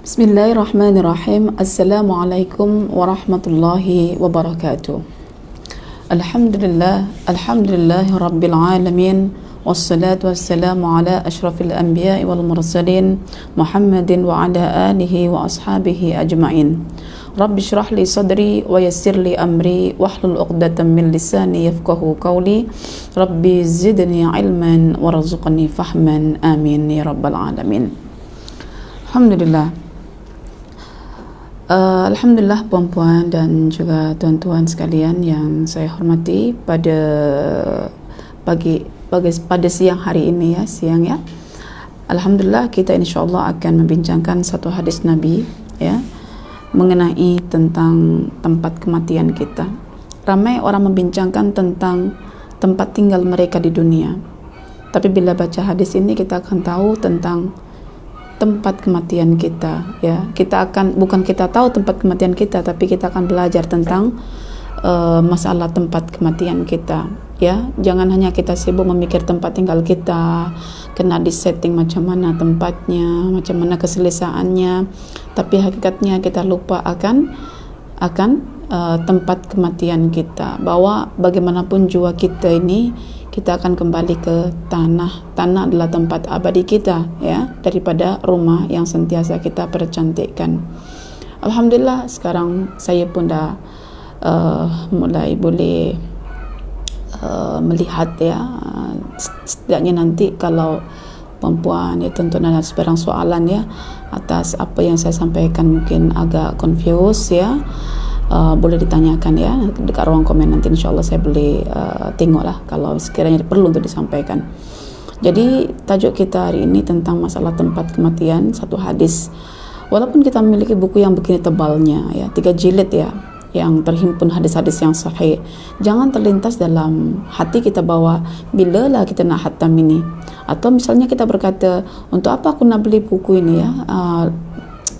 Bismillahirrahmanirrahim. Assalamualaikum warahmatullahi wabarakatuh. Alhamdulillahi rabbil alamin. Wassalatu wassalamu ala ashrafil anbiya'i wal mursalin Muhammadin wa ala alihi wa ashabihi ajma'in. Rabbi shrah li sadri wa yassir li amri wahlul 'uqdatam min lisani yafqahu qawli. Rabbi zidni ilman warzuqni fahman. Amin ya rabbal alamin. Alhamdulillah. Alhamdulillah puan-puan dan juga tuan-tuan sekalian yang saya hormati, pada siang hari ini siang Alhamdulillah kita insyaallah akan membincangkan satu hadis Nabi mengenai tentang tempat kematian kita. Ramai orang membincangkan tentang tempat tinggal mereka di dunia. Tapi bila baca hadis ini kita akan tahu tentang tempat kematian kita, bukan kita tahu tempat kematian kita, tapi kita akan belajar tentang masalah tempat kematian kita. Jangan hanya kita sibuk memikir tempat tinggal kita, kena disetting macam mana tempatnya, macam mana keselesaannya, tapi hakikatnya kita lupa akan tempat kematian kita, bahwa bagaimanapun jua kita ini, kita akan kembali ke tanah. Tanah adalah tempat abadi kita, daripada rumah yang sentiasa kita percantikkan. Alhamdulillah sekarang saya pun dah mulai boleh melihat setidaknya nanti kalau perempuan tentu ada sebarang soalan atas apa yang saya sampaikan mungkin agak confused boleh ditanyakan dekat ruang komen, nanti insyaallah saya boleh tengoklah kalau sekiranya perlu untuk disampaikan. Jadi tajuk kita hari ini tentang masalah tempat kematian, satu hadis. Walaupun kita memiliki buku yang begini tebalnya 3 jilid yang terhimpun hadis-hadis yang sahih, jangan terlintas dalam hati kita bahwa bilalah kita nak khatam ini, atau misalnya kita berkata untuk apa aku nak beli buku ini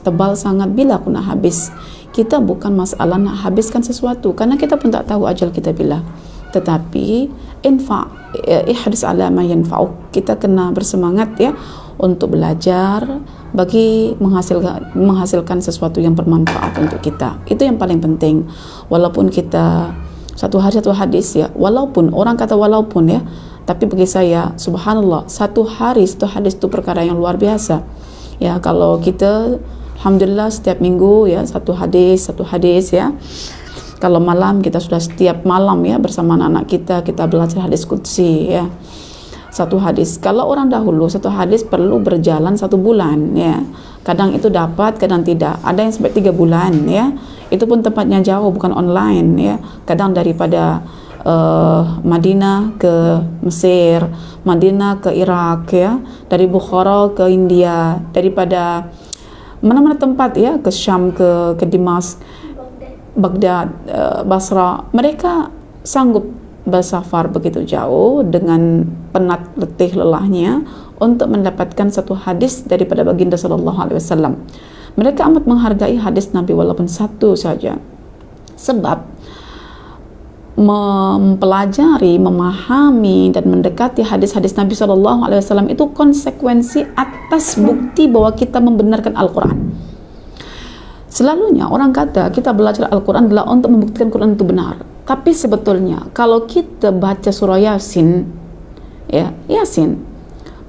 tebal sangat, bila aku nak habis. Kita bukan masalah nak habiskan sesuatu, karena kita pun tak tahu ajal kita bila. Tetapi ihris ala ma yanfa'uk, kita kena bersemangat untuk belajar bagi menghasilkan sesuatu yang bermanfaat untuk kita. Itu yang paling penting. Walaupun kita satu hari satu hadis walaupun orang kata walaupun tapi bagi saya subhanallah, satu hari satu hadis itu perkara yang luar biasa. Kalau kita alhamdulillah setiap minggu satu hadis kalau malam kita sudah setiap malam bersama anak-anak kita belajar hadis qudsi satu hadis. Kalau orang dahulu satu hadis perlu berjalan 1 bulan kadang itu dapat, kadang tidak, ada yang sampai 3 bulan itu pun tempatnya jauh, bukan online kadang daripada Madinah ke Mesir, Madinah ke Irak dari Bukhara ke India, daripada mana-mana tempat ke Syam, ke Dimas, Baghdad, Basra. Mereka sanggup bersafar begitu jauh dengan penat letih lelahnya untuk mendapatkan satu hadis daripada baginda sallallahu alaihi wasallam. Mereka amat menghargai hadis Nabi walaupun satu saja, sebab mempelajari, memahami dan mendekati hadis-hadis Nabi SAW itu konsekuensi atas bukti bahwa kita membenarkan Al-Quran. Selalunya orang kata kita belajar Al-Quran adalah untuk membuktikan Quran itu benar, tapi sebetulnya kalau kita baca surah Yasin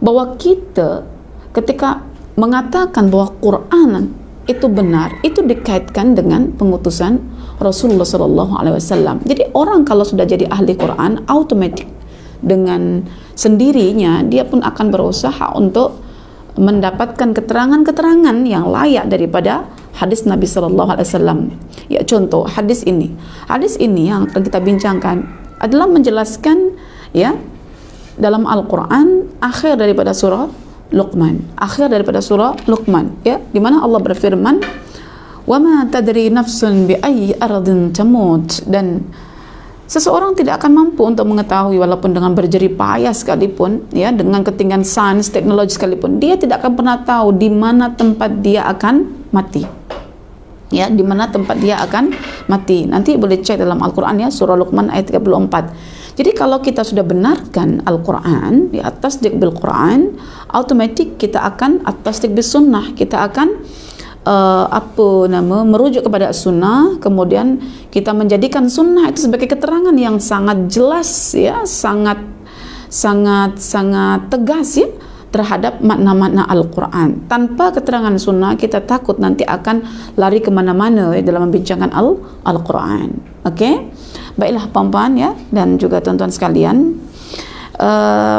bahwa kita ketika mengatakan bahwa Quran itu benar, itu dikaitkan dengan pengutusan Rasulullah SAW. Jadi orang kalau sudah jadi ahli Quran, automatik dengan sendirinya dia pun akan berusaha untuk mendapatkan keterangan-keterangan yang layak daripada hadis Nabi SAW. Contoh hadis ini yang akan kita bincangkan adalah menjelaskan dalam Al-Quran akhir daripada surah Luqman, di mana Allah berfirman, wa ma tadri nafsun bi ayyi ardin tamut, dan seseorang tidak akan mampu untuk mengetahui walaupun dengan berjerih payah sekalipun dengan ketinggian sains teknologi sekalipun, dia tidak akan pernah tahu di mana tempat dia akan mati. Di mana tempat dia akan mati. Nanti boleh cek dalam Al-Quran surah Luqman ayat 34. Jadi kalau kita sudah benarkan Al-Quran, di atas bil Quran, automatik kita akan atas bil sunnah, kita akan merujuk kepada sunnah, kemudian kita menjadikan sunnah itu sebagai keterangan yang sangat jelas ya, sangat tegas ya terhadap makna-makna Al-Quran. Tanpa keterangan sunnah kita takut nanti akan lari kemana-mana ya, dalam membincangkan Al-Quran. Okey, baiklah puan-puan ya dan juga tuan-tuan sekalian,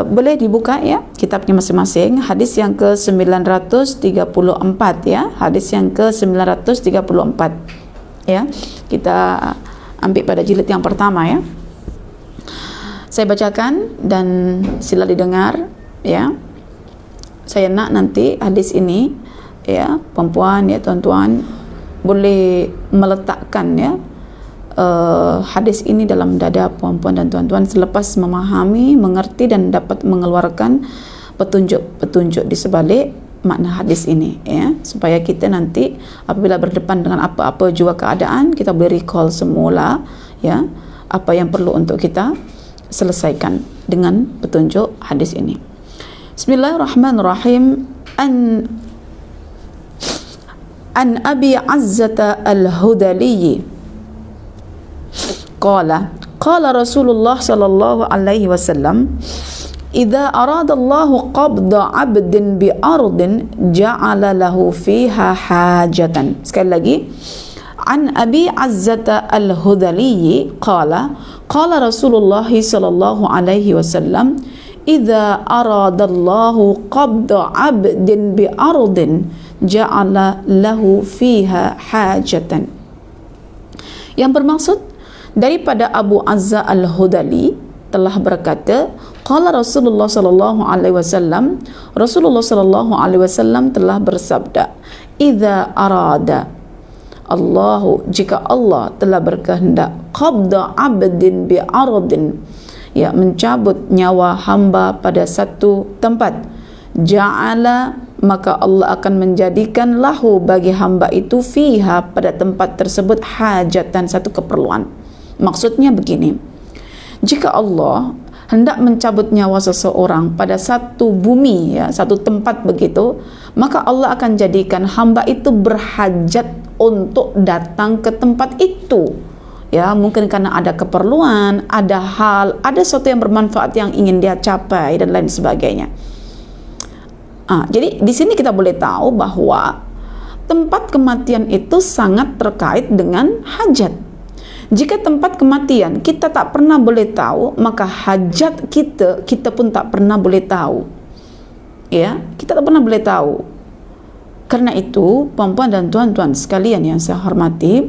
boleh dibuka ya kitabnya masing-masing. Hadis yang ke 934 ya, hadis yang ke 934 ya, kita ambil pada jilid yang pertama ya. Saya bacakan dan sila didengar ya. Saya nak nanti hadis ini ya puan-puan ya tuan-tuan boleh meletakkan ya hadis ini dalam dada puan-puan dan tuan-tuan selepas memahami, mengerti dan dapat mengeluarkan petunjuk-petunjuk di sebalik makna hadis ini ya, supaya kita nanti apabila berdepan dengan apa-apa jua keadaan kita boleh recall semula ya apa yang perlu untuk kita selesaikan dengan petunjuk hadis ini. Bismillahirrahmanirrahim. An Abi Azzata Al-Hudali qala Rasulullah sallallahu alaihi wasallam, idza arada Allahu qabda 'abdin bi ardin ja'ala lahu fiha hajatan. Sekali lagi, an Abi Azzata Al-Hudali qala Rasulullah sallallahu alaihi wasallam, idza arada Allahu qabda 'abdin bi ardin ja'ala lahu fiha hajatan. Yang bermaksud daripada Abu Azza Al-Hudali telah berkata, qala Rasulullah sallallahu alaihi wasallam, Rasulullah sallallahu alaihi wasallam telah bersabda, idza arada Allahu, jika Allah telah berkehendak, qabda 'abdin bi ardin, ya mencabut nyawa hamba pada satu tempat, ja'ala, maka Allah akan menjadikan lahu bagi hamba itu fiha, pada tempat tersebut, hajatan, satu keperluan. Maksudnya begini, jika Allah hendak mencabut nyawa seseorang pada satu bumi ya, satu tempat begitu, maka Allah akan jadikan hamba itu berhajat untuk datang ke tempat itu ya, mungkin karena ada keperluan, ada hal, ada sesuatu yang bermanfaat yang ingin dia capai dan lain sebagainya. Jadi di sini kita boleh tahu bahwa tempat kematian itu sangat terkait dengan hajat. Jika tempat kematian kita tak pernah boleh tahu, maka hajat kita pun tak pernah boleh tahu. Ya, kita tak pernah boleh tahu. Karena itu, puan-puan dan tuan-tuan sekalian yang saya hormati,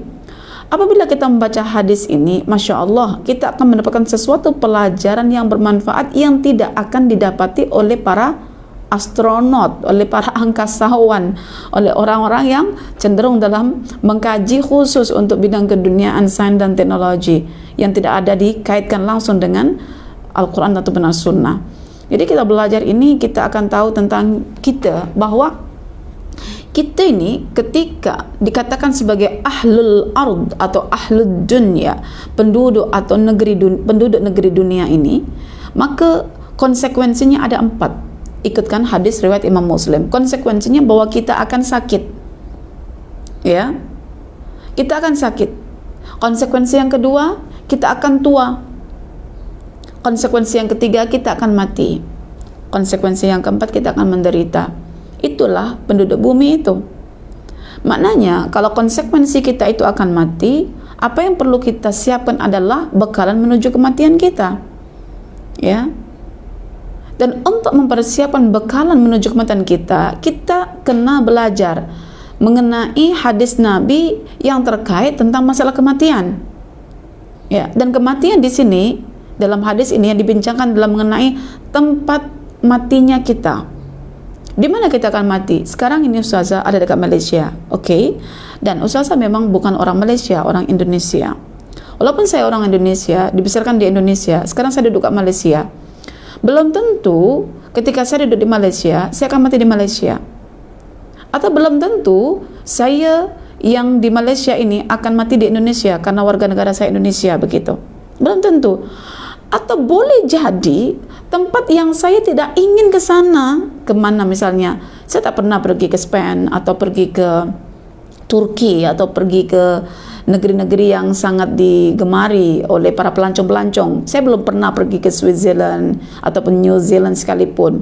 apabila kita membaca hadis ini, Masya Allah, kita akan mendapatkan sesuatu pelajaran yang bermanfaat yang tidak akan didapati oleh para astronot, oleh para angkasawan, oleh orang-orang yang cenderung dalam mengkaji khusus untuk bidang keduniaan, sains dan teknologi yang tidak ada dikaitkan langsung dengan Al-Quran atau benar sunnah. Jadi kita belajar ini, kita akan tahu tentang kita, bahwa kita ini ketika dikatakan sebagai ahlul ard atau ahlul dunya, penduduk atau penduduk negeri dunia ini, maka konsekuensinya ada 4. Ikutkan hadis riwayat Imam Muslim. Konsekuensinya bahwa kita akan sakit ya, kita akan sakit. Konsekuensi yang kedua, kita akan tua. Konsekuensi yang ketiga, kita akan mati. Konsekuensi yang keempat, kita akan menderita. Itulah penduduk bumi itu. Maknanya kalau konsekuensi kita itu akan mati, apa yang perlu kita siapkan adalah bekalan menuju kematian kita ya. Dan untuk mempersiapkan bekalan menuju kematian kita, kita kena belajar mengenai hadis Nabi yang terkait tentang masalah kematian. Ya, dan kematian di sini dalam hadis ini yang dibincangkan dalam mengenai tempat matinya kita. Di mana kita akan mati? Sekarang ini Ustazah ada dekat Malaysia, okey? Dan Ustazah memang bukan orang Malaysia, orang Indonesia. Walaupun saya orang Indonesia, dibesarkan di Indonesia, sekarang saya duduk kat Malaysia. Belum tentu ketika saya duduk di Malaysia, saya akan mati di Malaysia. Atau belum tentu saya yang di Malaysia ini akan mati di Indonesia karena warga negara saya Indonesia, begitu. Belum tentu. Atau boleh jadi tempat yang saya tidak ingin ke sana, kemana misalnya, saya tak pernah pergi ke Spain atau pergi ke Turki atau pergi ke negeri-negeri yang sangat digemari oleh para pelancong-pelancong. Saya belum pernah pergi ke Switzerland ataupun New Zealand sekalipun.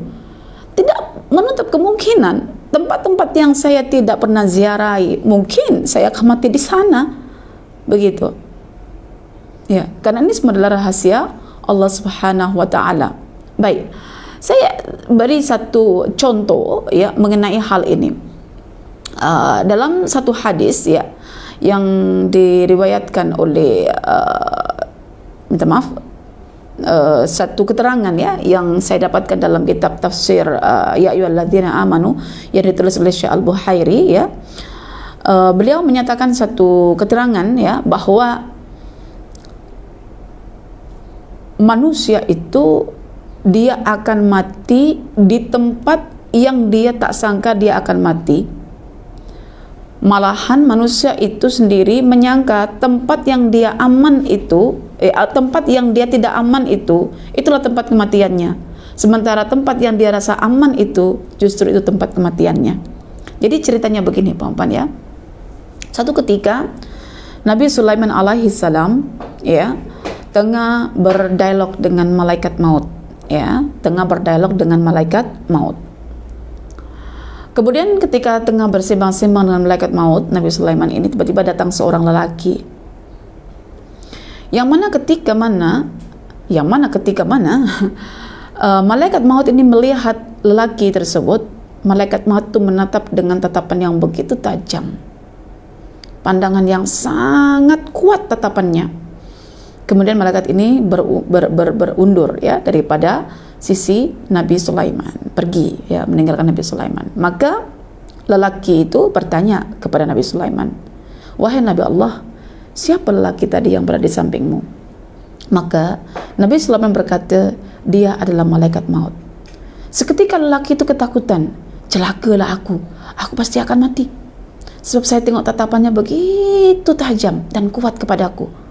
Tidak menutup kemungkinan tempat-tempat yang saya tidak pernah ziarahi, mungkin saya akan mati di sana. Begitu. Ya, karena ini semua adalah rahasia Allah Subhanahu wa taala. Baik. Saya beri satu contoh ya mengenai hal ini. Dalam satu hadis ya yang diriwayatkan oleh minta maaf satu keterangan ya yang saya dapatkan dalam kitab tafsir ya ayyuhalladzina amanu yang ditulis oleh Syekh Al-Buhairi ya. Beliau menyatakan satu keterangan ya bahwa manusia itu dia akan mati di tempat yang dia tak sangka dia akan mati. Malahan manusia itu sendiri menyangka tempat yang dia aman itu, tempat yang dia tidak aman itu, itulah tempat kematiannya. Sementara tempat yang dia rasa aman itu, justru itu tempat kematiannya. Jadi ceritanya begini, Pak ya. Satu ketika Nabi Sulaiman alaihi salam ya tengah berdialog dengan malaikat maut, ya, tengah berdialog dengan malaikat maut. Kemudian ketika tengah bersimbang-simbang dengan malaikat maut, Nabi Sulaiman ini tiba-tiba datang seorang lelaki. Yang mana ketika mana malaikat maut ini melihat lelaki tersebut, malaikat maut itu menatap dengan tatapan yang begitu tajam. Pandangan yang sangat kuat tatapannya. Kemudian malaikat ini berundur ya daripada sisi Nabi Sulaiman, pergi ya meninggalkan Nabi Sulaiman. Maka lelaki itu bertanya kepada Nabi Sulaiman, "Wahai Nabi Allah, siapa lelaki tadi yang berada di sampingmu?" Maka Nabi Sulaiman berkata, "Dia adalah malaikat maut." Seketika lelaki itu ketakutan, "Celakalah aku pasti akan mati. Sebab saya tengok tatapannya begitu tajam dan kuat kepadaku."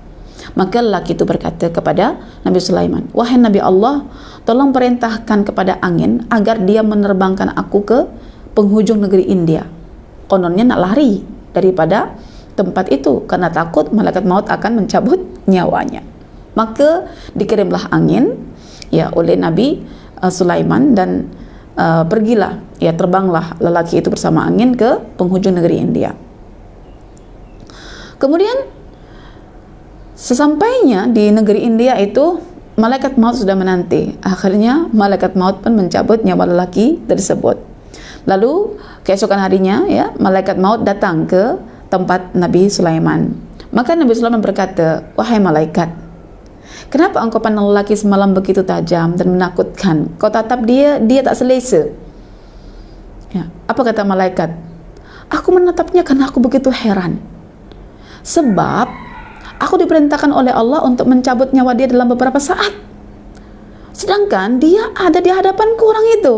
Maka lelaki itu berkata kepada Nabi Sulaiman, "Wahai Nabi Allah, tolong perintahkan kepada angin agar dia menerbangkan aku ke penghujung negeri India." Kononnya nak lari daripada tempat itu karena takut malaikat maut akan mencabut nyawanya. Maka dikirimlah angin ya oleh Nabi Sulaiman dan pergilah ya terbanglah lelaki itu bersama angin ke penghujung negeri India. Kemudian sesampainya di negeri India itu, malaikat maut sudah menanti. Akhirnya malaikat maut pun mencabut nyawa lelaki tersebut. Lalu keesokan harinya ya, malaikat maut datang ke tempat Nabi Sulaiman. Maka Nabi Sulaiman berkata, "Wahai malaikat, kenapa engkau pandang lelaki semalam begitu tajam dan menakutkan? Kau tatap dia tak selesa." Ya, apa kata malaikat? "Aku menatapnya karena aku begitu heran. Sebab aku diperintahkan oleh Allah untuk mencabut nyawa dia dalam beberapa saat. Sedangkan dia ada di hadapanku orang itu.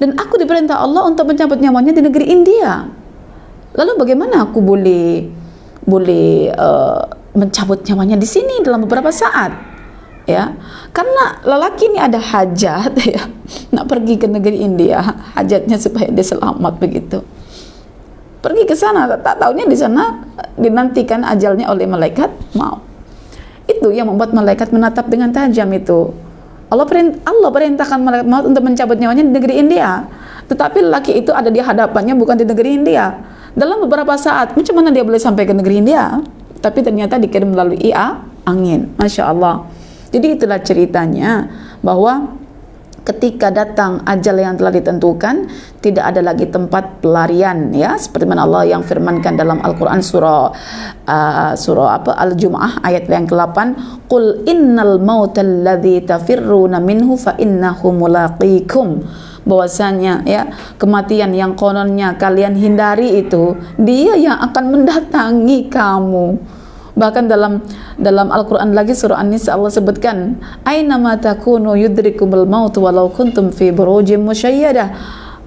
Dan aku diperintah Allah untuk mencabut nyawanya di negeri India. Lalu bagaimana aku boleh mencabut nyawanya di sini dalam beberapa saat?" Ya, karena lelaki ini ada hajat ya, nak pergi ke negeri India, hajatnya supaya dia selamat begitu. Pergi ke sana, tak tahunya di sana dinantikan ajalnya oleh malaikat maut. Itu yang membuat malaikat menatap dengan tajam itu. Allah perintahkan malaikat maut untuk mencabut nyawanya di negeri India, tetapi lelaki itu ada di hadapannya bukan di negeri India. Dalam beberapa saat, macam mana dia boleh sampai ke negeri India? Tapi ternyata dikirim melalui angin. Masya Allah. Jadi itulah ceritanya bahwa ketika datang ajal yang telah ditentukan, tidak ada lagi tempat pelarian ya, seperti mana Allah yang firmankan dalam Al-Qur'an surah Al-Jumu'ah ayat yang ke-8, "Qul innal mautal ladzi tafirruna minhu fa innahu mulaqikum." Bahwasanya ya, kematian yang kononnya kalian hindari itu, dia yang akan mendatangi kamu. Bahkan dalam Al-Quran lagi surah An-Nisa Allah sebutkan, "Aina ma takunu yudrikumul maut walau kuntum fi burujim musyayyadah."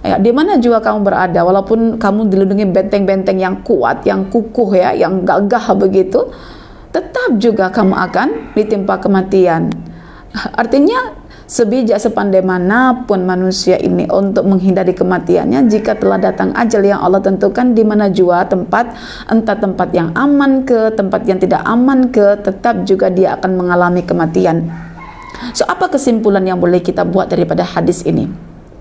Ya, di mana juga kamu berada, walaupun kamu dilindungi benteng-benteng yang kuat, yang kukuh ya, yang gagah begitu, tetap juga kamu akan ditimpa kematian. Artinya Sebijak sepandai manapun manusia ini untuk menghindari kematiannya, jika telah datang ajal yang Allah tentukan di mana jua tempat, entah tempat yang aman ke tempat yang tidak aman ke, tetap juga dia akan mengalami kematian. So, apa kesimpulan yang boleh kita buat daripada hadis ini?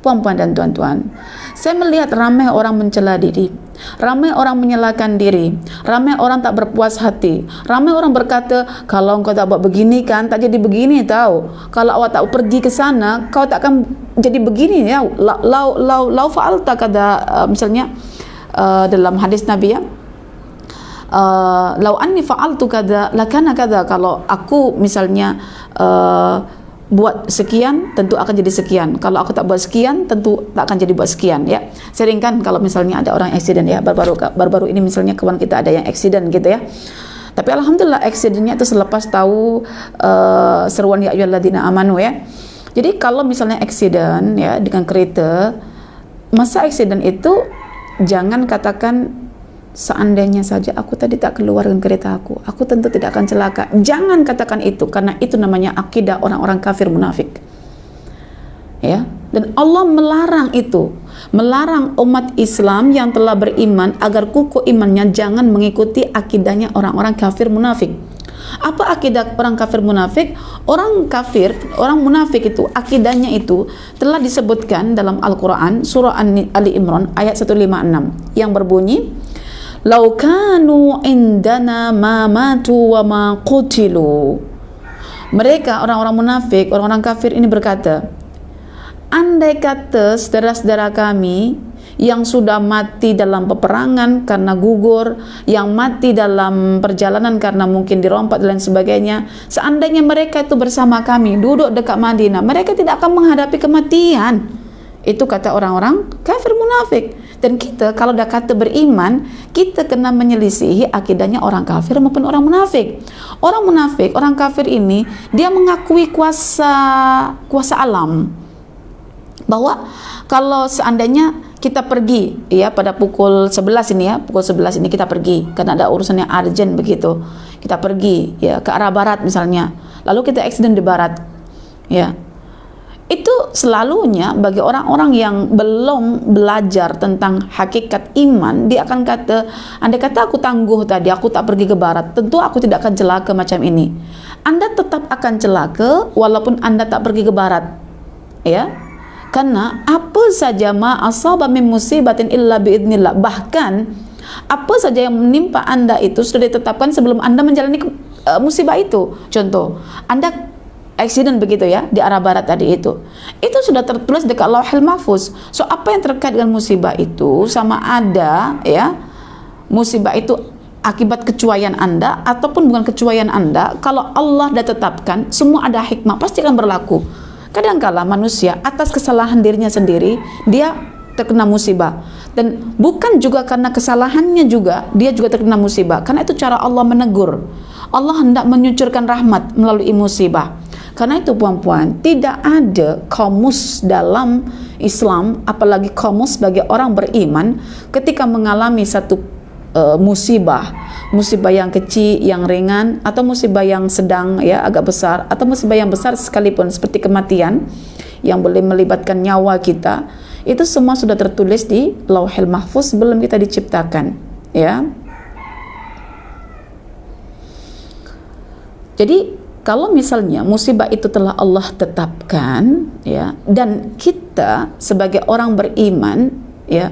Puan-puan dan tuan-tuan, saya melihat ramai orang mencela diri, ramai orang menyalahkan diri, ramai orang tak berpuas hati, ramai orang berkata, kalau engkau tak buat begini kan, tak jadi begini tahu. Kalau awak tak pergi ke sana, kau tak akan jadi begini ya. Lau fa'alta kada, misalnya dalam hadis Nabi ya, lau anni fa'altu kada lakana kada, kalau aku misalnya buat sekian, tentu akan jadi sekian. Kalau aku tak buat sekian, tentu tak akan jadi buat sekian ya. Sering kan kalau misalnya ada orang accident ya, baru-baru ini misalnya kawan kita ada yang accident gitu ya. Tapi alhamdulillah accidentnya itu selepas tahu seruan ya ayyuhalladzina amanu ya. Jadi kalau misalnya accident ya dengan kereta, masa accident itu jangan katakan seandainya saja aku tadi tak keluar dengan kereta aku tentu tidak akan celaka. Jangan katakan itu, karena itu namanya akidah orang-orang kafir munafik. Ya, dan Allah melarang itu, melarang umat Islam yang telah beriman agar kukuh imannya jangan mengikuti akidahnya orang-orang kafir munafik. Apa akidah orang kafir munafik? Orang kafir, orang munafik itu akidahnya itu telah disebutkan dalam Al-Quran surah Ali Imran ayat 156 yang berbunyi, "Lau kanu indana ma matu wa ma qutilu." Mereka orang-orang munafik, orang-orang kafir ini berkata, andai kata saudara-saudara kami yang sudah mati dalam peperangan karena gugur, yang mati dalam perjalanan karena mungkin dirompak dan lain sebagainya, seandainya mereka itu bersama kami duduk dekat Madinah, mereka tidak akan menghadapi kematian. Itu kata orang-orang kafir munafik. Dan kita kalau dah kata beriman, kita kena menyelisihi akidahnya orang kafir maupun orang munafik. Orang munafik, orang kafir ini, dia mengakui kuasa alam. Bahwa kalau seandainya kita pergi ya pada pukul 11 ini ya, pukul 11 ini kita pergi karena ada urusan yang urgent begitu. Kita pergi ya ke arah barat misalnya. Lalu kita accident di barat. Ya. Itu selalunya bagi orang-orang yang belum belajar tentang hakikat iman, dia akan kata, andai kata aku tangguh tadi, aku tak pergi ke barat, tentu aku tidak akan celaka macam ini. Anda tetap akan celaka walaupun Anda tak pergi ke barat. Ya. Karena apa saja ma asaba min musibatin illa biidznillah, bahkan apa saja yang menimpa Anda itu sudah ditetapkan sebelum Anda menjalani musibah itu. Contoh, Anda accident begitu ya di arah barat tadi itu sudah tertulis dekat Lauhul Mahfuz. So apa yang terkait dengan musibah itu sama ada ya musibah itu akibat kecuaian Anda ataupun bukan kecuaian Anda, kalau Allah dah tetapkan semua ada hikmah pasti akan berlaku. Kadangkala manusia atas kesalahan dirinya sendiri dia terkena musibah, dan bukan juga karena kesalahannya juga dia juga terkena musibah, karena itu cara Allah menegur. Allah hendak menyucurkan rahmat melalui musibah. Karena itu puan-puan, tidak ada kamus dalam Islam, apalagi kamus bagi orang beriman ketika mengalami satu musibah yang kecil, yang ringan, atau musibah yang sedang ya agak besar, atau musibah yang besar sekalipun seperti kematian yang boleh melibatkan nyawa kita, itu semua sudah tertulis di Lauhul Mahfuz sebelum kita diciptakan ya. Jadi kalau misalnya musibah itu telah Allah tetapkan ya, dan kita sebagai orang beriman ya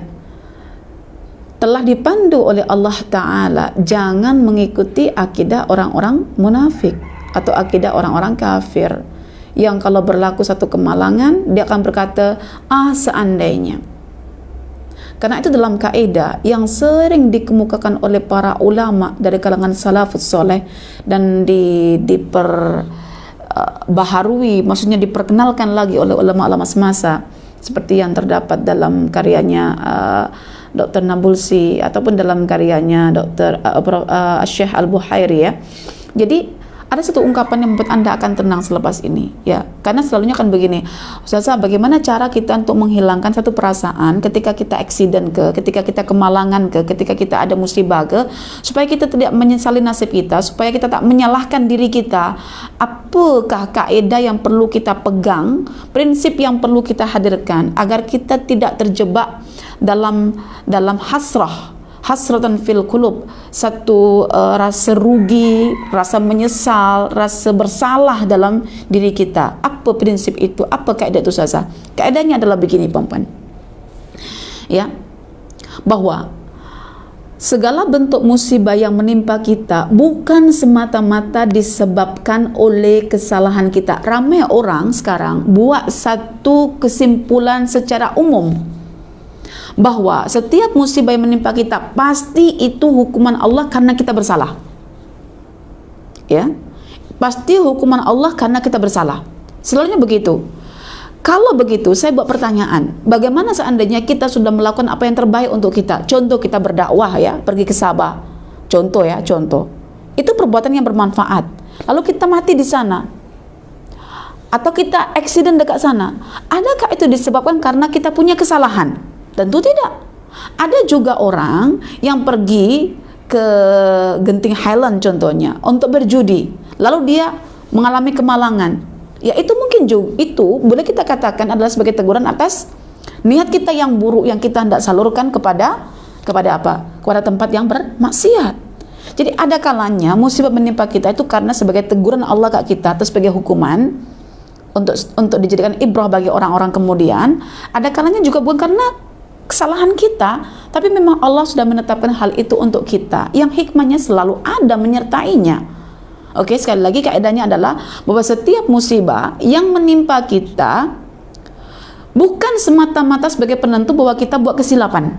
telah dipandu oleh Allah Ta'ala jangan mengikuti akidah orang-orang munafik atau akidah orang-orang kafir yang kalau berlaku satu kemalangan dia akan berkata seandainya. Karena itu dalam kaidah yang sering dikemukakan oleh para ulama dari kalangan salafus soleh dan diperbaharui, maksudnya diperkenalkan lagi oleh ulama-ulama semasa seperti yang terdapat dalam karyanya Dr. Nabulsi ataupun dalam karyanya Dr. Syekh Al-Buhairi ya. Jadi ada satu ungkapan yang membuat Anda akan tenang selepas ini, ya. Karena selalunya kan begini, Ustazah, bagaimana cara kita untuk menghilangkan satu perasaan ketika kita accident ketika kita kemalangan ketika kita ada musibah supaya kita tidak menyesali nasib kita, supaya kita tak menyalahkan diri kita. Apakah kaidah yang perlu kita pegang, prinsip yang perlu kita hadirkan agar kita tidak terjebak dalam hasratan fil qulub, satu rasa rugi, rasa menyesal, rasa bersalah dalam diri kita. Apa prinsip itu? Apa kaedah itu, Ustazah? Kaedahnya adalah begini, puan-puan. Ya. Bahwa segala bentuk musibah yang menimpa kita bukan semata-mata disebabkan oleh kesalahan kita. Ramai orang sekarang buat satu kesimpulan secara umum bahwa setiap musibah yang menimpa kita pasti itu hukuman Allah karena kita bersalah. Ya, pasti hukuman Allah karena kita bersalah. Selalunya begitu. Kalau begitu, saya buat pertanyaan, bagaimana seandainya kita sudah melakukan apa yang terbaik untuk kita? Contoh, kita berdakwah, ya, pergi ke Sabah. Contoh, ya, contoh. Itu perbuatan yang bermanfaat. Lalu kita mati di sana, atau kita accident dekat sana. Adakah itu disebabkan karena kita punya kesalahan? Tentu tidak. Ada juga orang yang pergi ke Genting Highland contohnya untuk berjudi, lalu dia mengalami kemalangan. Ya, itu mungkin juga, itu boleh kita katakan adalah sebagai teguran atas niat kita yang buruk yang kita hendak salurkan kepada apa? Kepada tempat yang bermaksiat. Jadi ada kalanya musibah menimpa kita itu karena sebagai teguran Allah ke kita atau sebagai hukuman untuk dijadikan ibrah bagi orang-orang kemudian. Ada kalanya juga bukan karena kesalahan kita, tapi memang Allah sudah menetapkan hal itu untuk kita, yang hikmahnya selalu ada menyertainya. Oke, sekali lagi kaidahnya adalah bahwa setiap musibah yang menimpa kita bukan semata-mata sebagai penentu bahwa kita buat kesilapan.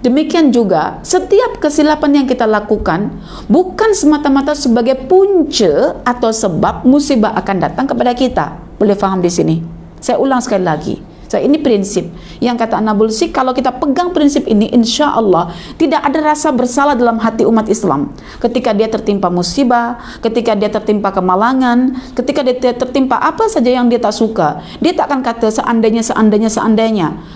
Demikian juga setiap kesilapan yang kita lakukan bukan semata-mata sebagai punca atau sebab musibah akan datang kepada kita. Boleh faham di sini? Saya ulang sekali lagi. Ini prinsip yang kata Nabulsi, kalau kita pegang prinsip ini, insya Allah tidak ada rasa bersalah dalam hati umat Islam ketika dia tertimpa musibah, ketika dia tertimpa kemalangan, ketika dia tertimpa apa saja yang dia tak suka. Dia tak akan kata seandainya,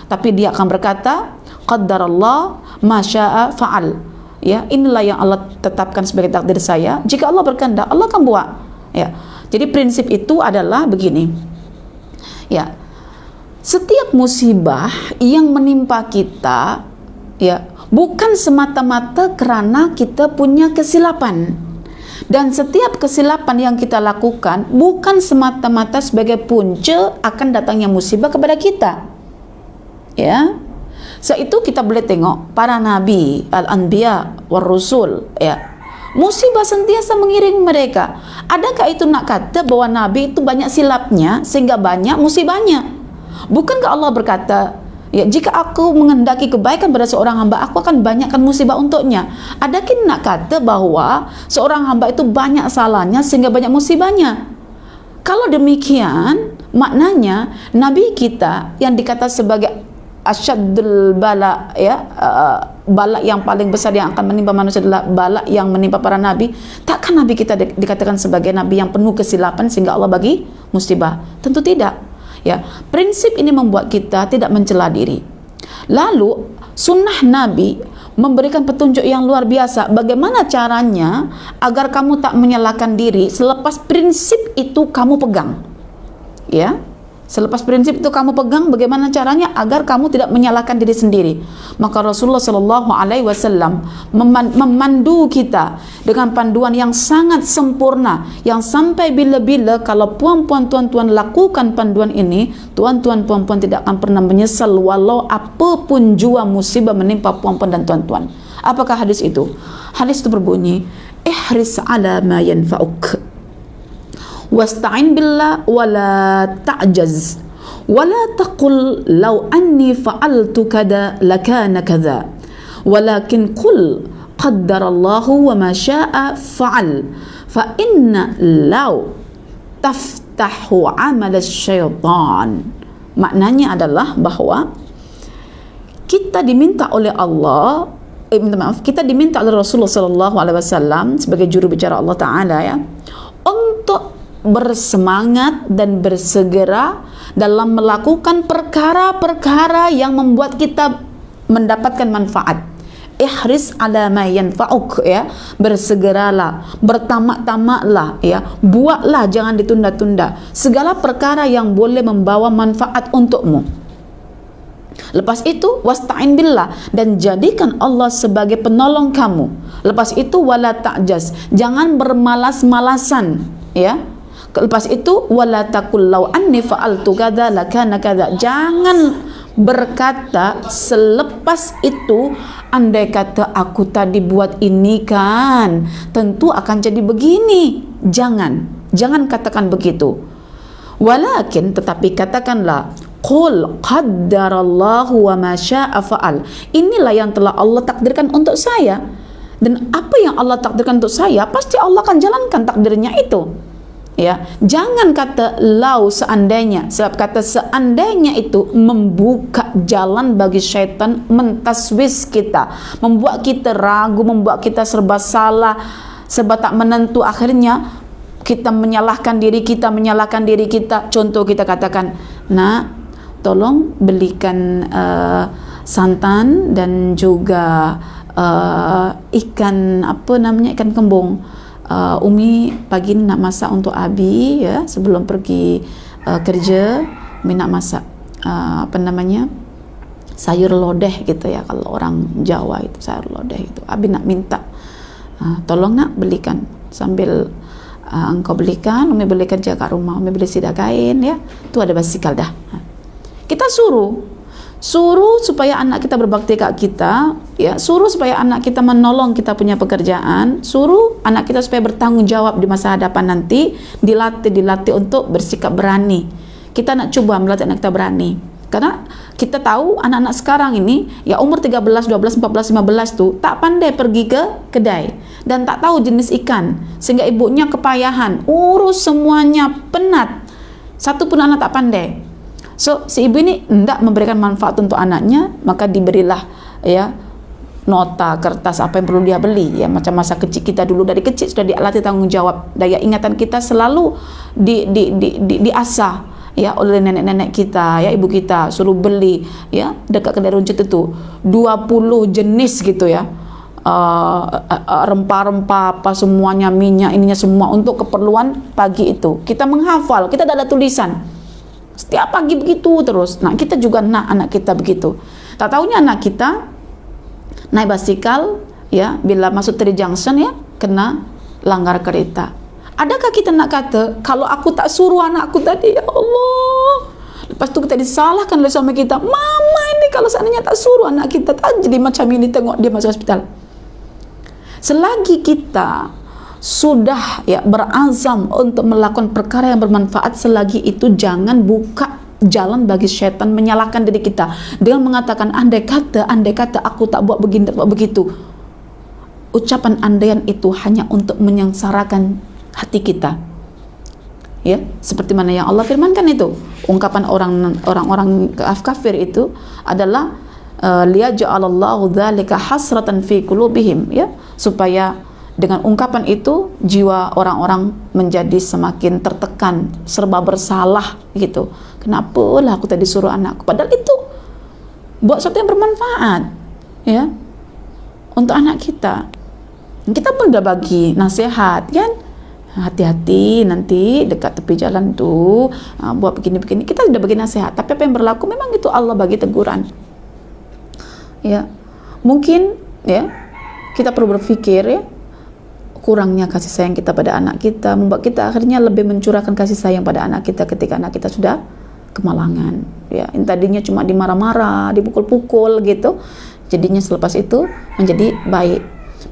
tapi dia akan berkata qaddarallah ma syaa fa'al. Ya, inilah yang Allah tetapkan sebagai takdir saya. Jika Allah berkehendak, Allah akan buat. Ya. Jadi prinsip itu adalah begini. Ya. Setiap musibah yang menimpa kita, ya, bukan semata-mata karena kita punya kesilapan. Dan setiap kesilapan yang kita lakukan bukan semata-mata sebagai punca akan datangnya musibah kepada kita. Ya. Itu kita boleh tengok para nabi, al-anbiya war rusul, ya. Musibah sentiasa mengiring mereka. Adakah itu nak kata bahwa nabi itu banyak silapnya sehingga banyak musibahnya? Bukankah Allah berkata, ya, jika aku menghendaki kebaikan pada seorang hamba, aku akan banyakkan musibah untuknya. Adakah nak kata bahwa seorang hamba itu banyak salahnya sehingga banyak musibahnya? Kalau demikian, maknanya Nabi kita yang dikata sebagai asyaddul bala, ya, bala yang paling besar yang akan menimpa manusia adalah bala yang menimpa para nabi. Takkan Nabi kita dikatakan sebagai Nabi yang penuh kesilapan sehingga Allah bagi musibah? Tentu tidak. Ya, prinsip ini membuat kita tidak mencela diri. Lalu sunnah Nabi memberikan petunjuk yang luar biasa. Bagaimana caranya agar kamu tak menyalahkan diri selepas prinsip itu kamu pegang? Ya, selepas prinsip itu kamu pegang, bagaimana caranya agar kamu tidak menyalahkan diri sendiri? Maka Rasulullah Shallallahu Alaihi Wasallam memandu kita dengan panduan yang sangat sempurna, yang sampai bila-bila kalau puan-puan tuan-tuan lakukan panduan ini, tuan-tuan puan-puan tidak akan pernah menyesal walau apapun jua musibah menimpa puan-puan dan tuan-tuan. Apakah hadis itu? Hadis itu berbunyi, ihris ala ma yanfa'uk, wasta'in billah wala ta'jaz wala taqul law anni fa'altu kada lakana kada walakin qul qaddarallahu wa ma syaa fa'al fa inna law taftahu amal syaitan. Maknanya adalah bahwa kita diminta oleh Allah, kita diminta oleh Rasulullah sallallahu alaihi wasallam sebagai juru bicara Allah Ta'ala, ya, untuk bersemangat dan bersegera dalam melakukan perkara-perkara yang membuat kita mendapatkan manfaat. Ihris ala ma yanfa'uk, ya, bersegeralah, bertamak-tamaklah, ya, buatlah, jangan ditunda-tunda segala perkara yang boleh membawa manfaat untukmu. Lepas itu wasta'in billah, dan jadikan Allah sebagai penolong kamu. Lepas itu wala ta'jaz, jangan bermalas-malasan, ya. Lepas itu wala taqul law anni fa'altu kadza lakana kadza, jangan berkata selepas itu, andai kata aku tadi buat ini kan tentu akan jadi begini. Jangan katakan begitu. Walakin, tetapi katakanlah, qul qaddarallahu wa ma syaa fa'al, inilah yang telah Allah takdirkan untuk saya, dan apa yang Allah takdirkan untuk saya pasti Allah akan jalankan takdirnya itu. Ya, jangan kata lau, seandainya, sebab kata seandainya itu membuka jalan bagi syaitan mentaswis kita, membuat kita ragu, membuat kita serba salah, serba tak menentu. Akhirnya kita menyalahkan diri kita. Contoh, kita katakan, nak, tolong belikan santan dan juga ikan, apa namanya, ikan kembung. Umi pagi ni nak masak untuk Abi, ya, sebelum pergi kerja. Umi nak masak apa namanya, sayur lodeh gitu, ya, kalau orang Jawa itu sayur lodeh itu. Abi nak minta, tolong nak belikan, sambil engkau belikan, Umi belikan jaga rumah, Umi beli sidak kain, ya, tu ada basikal dah. Kita suruh supaya anak kita berbakti kat kita, ya, suruh supaya anak kita menolong kita punya pekerjaan, suruh anak kita supaya bertanggung jawab di masa hadapan nanti, dilatih untuk bersikap berani. Kita nak cuba melatih anak kita berani, karena kita tahu anak-anak sekarang ini, ya, umur 13, 12, 14, 15 tu tak pandai pergi ke kedai dan tak tahu jenis ikan, sehingga ibunya kepayahan urus semuanya, penat, satu pun anak tak pandai. So, si ibu ini hendak memberikan manfaat untuk anaknya, maka diberilah, ya, nota, kertas, apa yang perlu dia beli, ya, macam masa kecil kita dulu, dari kecil sudah dilatih tanggung jawab, daya ingatan kita selalu diasah, ya, oleh nenek-nenek kita, ya, ibu kita suruh beli, ya, dekat kedai runcit itu 20 jenis gitu, ya, rempah-rempah apa semuanya, minyak, ininya semua untuk keperluan pagi itu. Kita menghafal, kita ada tulisan. Setiap pagi begitu terus. Nah, kita juga nak anak kita begitu. Tak tahunya anak kita naik basikal, ya, bila masuk Tri Junction, ya, kena langgar kereta. Adakah kita nak kata, kalau aku tak suruh anakku tadi, ya Allah, lepas tu kita disalahkan oleh suami kita, mama ini kalau seandainya tak suruh anak kita, tak jadi macam ini, tengok dia masuk hospital. Selagi kita sudah, ya, berazam untuk melakukan perkara yang bermanfaat, selagi itu jangan buka jalan bagi syaitan menyalahkan diri kita dengan mengatakan andai kata aku tak buat begini, tak buat begitu. Ucapan andaian itu hanya untuk menyengsarakan hati kita, ya, seperti mana yang Allah firmankan itu. Ungkapan orang-orang kafir itu adalah liyaj'alallahu dzalika hasratan fi qulubihim, ya, supaya dengan ungkapan itu jiwa orang-orang menjadi semakin tertekan, serba bersalah gitu. Kenapa lah aku tadi suruh anakku, padahal itu buat sesuatu yang bermanfaat, ya, untuk anak kita. Kita pun dah bagi nasihat, kan, hati-hati nanti dekat tepi jalan tu, buat begini-begini. Kita sudah bagi nasihat, tapi apa yang berlaku memang itu Allah bagi teguran, ya. Mungkin, ya, kita perlu berpikir, ya, kurangnya kasih sayang kita pada anak kita membuat kita akhirnya lebih mencurahkan kasih sayang pada anak kita ketika anak kita sudah kemalangan, ya. Yang tadinya cuma dimarah-marah, dipukul-pukul gitu, jadinya selepas itu menjadi baik.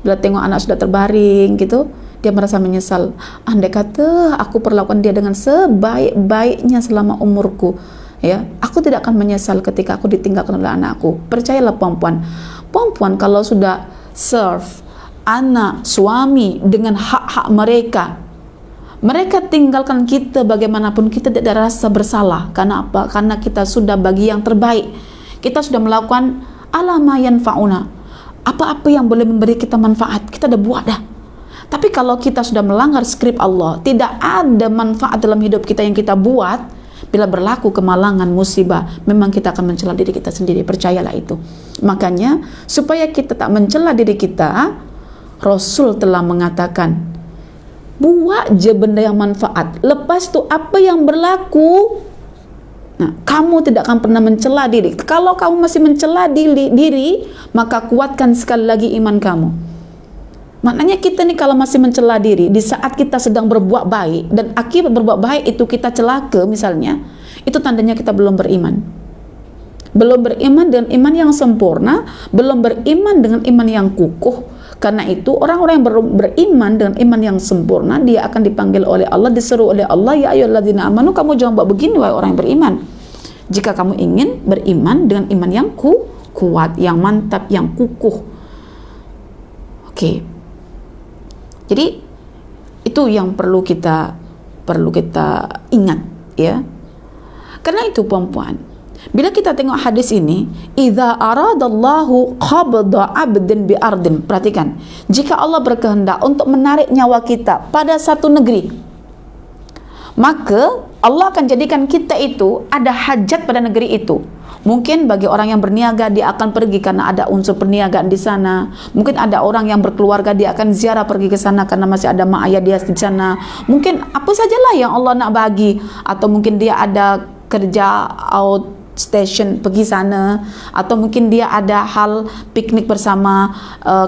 Bila tengok anak sudah terbaring gitu, dia merasa menyesal, andai kata aku perlakukan dia dengan sebaik-baiknya selama umurku, ya, aku tidak akan menyesal ketika aku ditinggalkan oleh anakku. Percayalah perempuan kalau sudah serve anak, suami dengan hak-hak mereka tinggalkan kita bagaimanapun, kita tidak ada rasa bersalah. Karena apa? Karena kita sudah bagi yang terbaik. Kita sudah melakukan ala ma yanfa'una, apa-apa yang boleh memberi kita manfaat, kita dah buat dah. Tapi kalau kita sudah melanggar skrip Allah, tidak ada manfaat dalam hidup kita yang kita buat. Bila berlaku kemalangan, musibah, memang kita akan mencela diri kita sendiri, percayalah itu. Makanya supaya kita tak mencela diri kita, Rasul telah mengatakan, buat je benda yang manfaat, lepas tu apa yang berlaku, nah, kamu tidak akan pernah mencela diri. Kalau kamu masih mencela diri, maka kuatkan sekali lagi iman kamu. Maknanya kita nih kalau masih mencela diri di saat kita sedang berbuat baik, dan akibat berbuat baik itu kita celaka misalnya, itu tandanya kita belum beriman. Belum beriman dengan iman yang sempurna, belum beriman dengan iman yang kukuh. Karena itu orang-orang yang beriman dengan iman yang sempurna, dia akan dipanggil oleh Allah, diseru oleh Allah, ya ayyuhalladzina amanu, kamu jangan buat begini wahai orang yang beriman. Jika kamu ingin beriman dengan iman yang kuat, yang mantap, yang kukuh. Oke. Jadi itu yang perlu kita ingat, ya. Karena itu perempuan, bila kita tengok hadis ini, idza aradallahu qabda 'abdin bi ardin, perhatikan, jika Allah berkehendak untuk menarik nyawa kita pada satu negeri, maka Allah akan jadikan kita itu ada hajat pada negeri itu. Mungkin bagi orang yang berniaga, dia akan pergi karena ada unsur perniagaan di sana. Mungkin ada orang yang berkeluarga, dia akan ziarah pergi ke sana karena masih ada mak ayah dia di sana. Mungkin apa sajalah yang Allah nak bagi, atau mungkin dia ada kerja out station pergi sana, atau mungkin dia ada hal piknik bersama